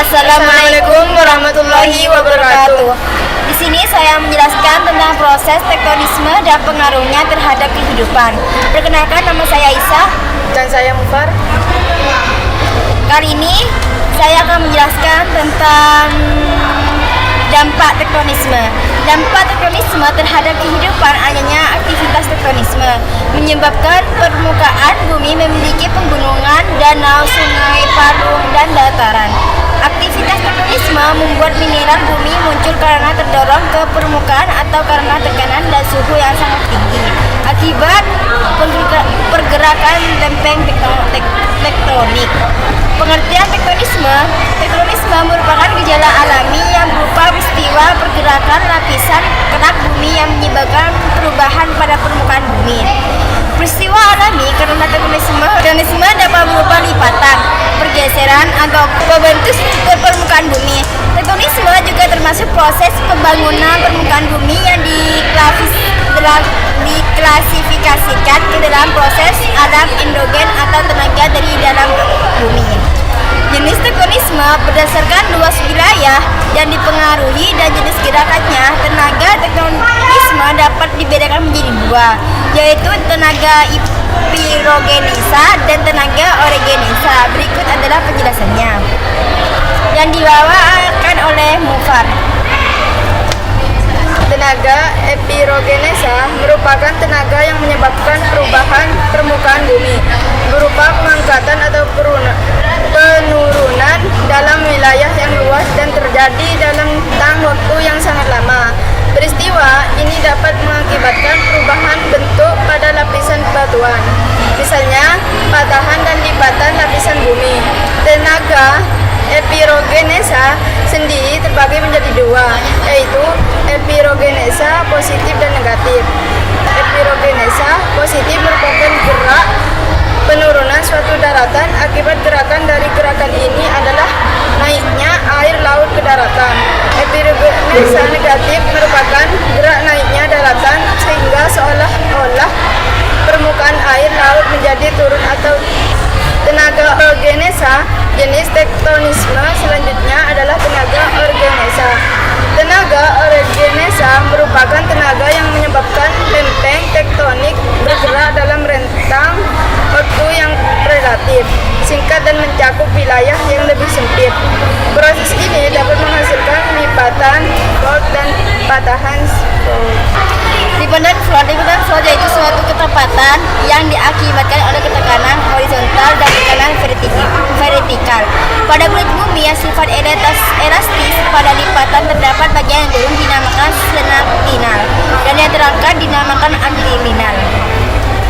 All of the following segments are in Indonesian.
Assalamualaikum warahmatullahi wabarakatuh. Di sini saya menjelaskan tentang proses tektonisme dan pengaruhnya terhadap kehidupan. Perkenalkan, nama saya Isa. Dan saya Mufar. Kali ini saya akan menjelaskan tentang dampak tektonisme. Dampak tektonisme terhadap kehidupan adanya aktivitas tektonisme menyebabkan permukaan bumi memiliki pegunungan, danau, sungai, palung, dan dataran. Aktivitas tektonisme membuat mineral bumi muncul karena terdorong ke permukaan atau karena tekanan dan suhu yang sangat tinggi akibat pergerakan lempeng tektonik. Pengertian tektonisme merupakan gejala alami yang berupa peristiwa pergerakan lapisan kerak bumi yang menyebabkan perubahan pada permukaan bumi. Peristiwa alami karena tektonisme dapat berupa lipatan, pergeseran, atau pembentuk permukaan bumi. Tektonisme juga termasuk proses pembangunan permukaan bumi yang diklasifikasikan ke dalam proses alam endogen atau tenaga dari dalam bumi. Jenis tektonisme berdasarkan luas wilayah yang dipengaruhi dan jenis gerakannya. Tenaga tektonisme dapat dibedakan menjadi dua, yaitu tenaga pirogenesa dan tenaga orogenesa. Berikut adalah penjelasannya yang dibawakan oleh Mufar. Tenaga epirogenesa merupakan tenaga yang menyebabkan perubahan permukaan bumi berupa pengangkatan atau penurunan dalam wilayah yang luas dan terjadi dalam rentang waktu yang sangat lama. Peristiwa ini dapat mengakibatkan perubahan bentuk pada lapisan batuan, misalnya patahan dan lipatan lapisan bumi. Tenaga epirogenesa sendiri terbagi menjadi dua, yaitu epirogenesa positif dan negatif. Epirogenesa positif merupakan gerak penurunan suatu daratan. Akibat gerakan dari gerakan ini adalah naiknya air laut ke daratan. Epirogenesa negatif merupakan gerak naiknya daratan sehingga seolah-olah permukaan air laut menjadi turun atau tenaga orogenesa. Jenis tektonisme selanjutnya adalah tenaga orogenesa. Tenaga orogenesa merupakan tenaga yang menyebabkan lempeng tektonik bergerak dalam rentang waktu yang relatif singkat dan mencakup wilayah yang lebih sempit. Proses ini dapat menghasilkan lipatan, fault, dan patahan fault. Lipatan fault yaitu suatu ketepatan yang diakibatkan oleh ketekanan horizontal dan tekanan vertikal pada kulit bumi yang sifat elastis. Pada lipatan terdapat bagian yang turun dinamakan senaktinal dan yang terangkat dinamakan antilinal.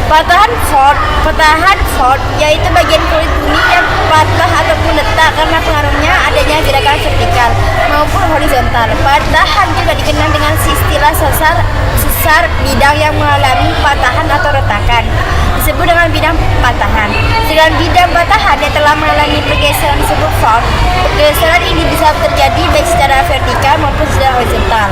Patahan fault yaitu bagian kulit bumi yang patah ataupun retak karena pengaruhnya adanya gerakan vertikal maupun horizontal. Patahan juga dikenal dengan istilah sesar bidang yang mengalami patahan atau retakan, disebut dengan bidang patahan. Dengan bidang patahan yang telah mengalami pergeseran disebut fault. Pergeseran ini bisa terjadi baik secara vertikal maupun secara horizontal.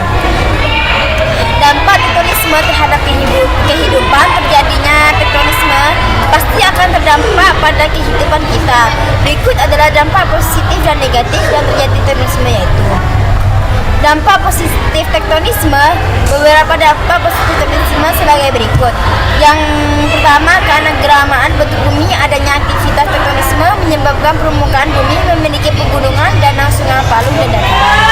Dampak tektonisme terhadap kehidupan. Terjadinya tektonisme pasti akan terdampak pada kehidupan kita. Berikut adalah dampak positif dan negatif yang terjadi tektonisme, yaitu dampak positif tektonisme. Beberapa dampak positif tektonisme sebagai berikut. Yang pertama, karena geramaan bentuk bumi, adanya aktivitas tektonisme menyebabkan permukaan bumi memiliki pegunungan, danau, sungai, palung, dan dataran.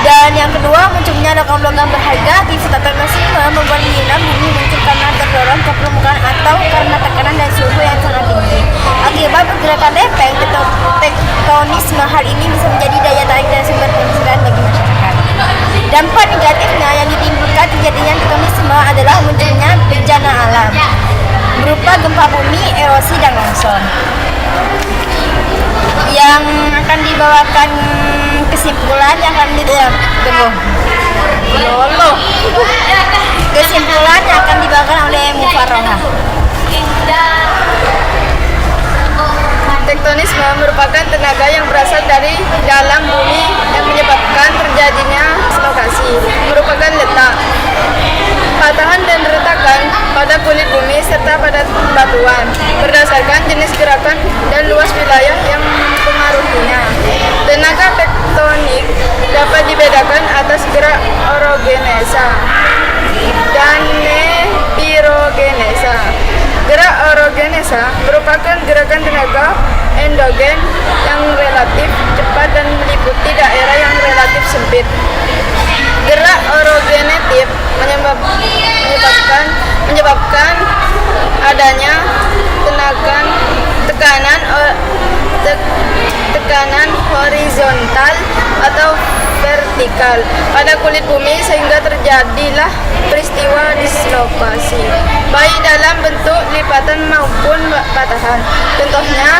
Dan yang kedua, munculnya logam-logam berharga. Aktivitas tektonisme membuat mineral bumi muncul karena terdorong ke permukaan atau karena tekanan dan suhu yang sangat tinggi. Akibat pergerakan lempeng tektonisme, hal ini bisa menjadi daya tarik dan sumber penghasilan bagi masyarakat. Dampak negatifnya yang ditimbulkan terjadinya tektonisme adalah munculnya bencana alam berupa gempa bumi, erosi, dan longsor. Yang akan dibawakan kesimpulan yang akan dibawakan oleh Mufarroha. Tektonisme merupakan tenaga yang berasal dari dalam bumi yang menyebabkan terjadinya dislokasi, merupakan letak, patahan dan retakan pada kulit bumi serta pada batuan berdasarkan jenis gerakan dan luas wilayah yang mempengaruhinya. Tenaga biasa merupakan gerakan tenaga endogen yang relatif cepat dan meliputi daerah yang relatif sempit. Gerak orogenetif menyebabkan adanya tekanan horizontal atau vertikal pada kulit bumi sehingga terjadilah peristiwa dislokasi baik dalam bentuk lipatan maupun patahan. Contohnya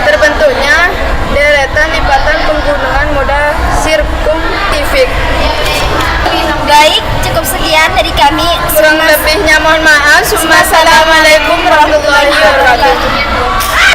terbentuknya deretan lipatan penggunungan modal sirkumtifik. Baik, cukup sekian dari kami. Kurang lebihnya mohon maaf. Assalamualaikum warahmatullahi wabarakatuh.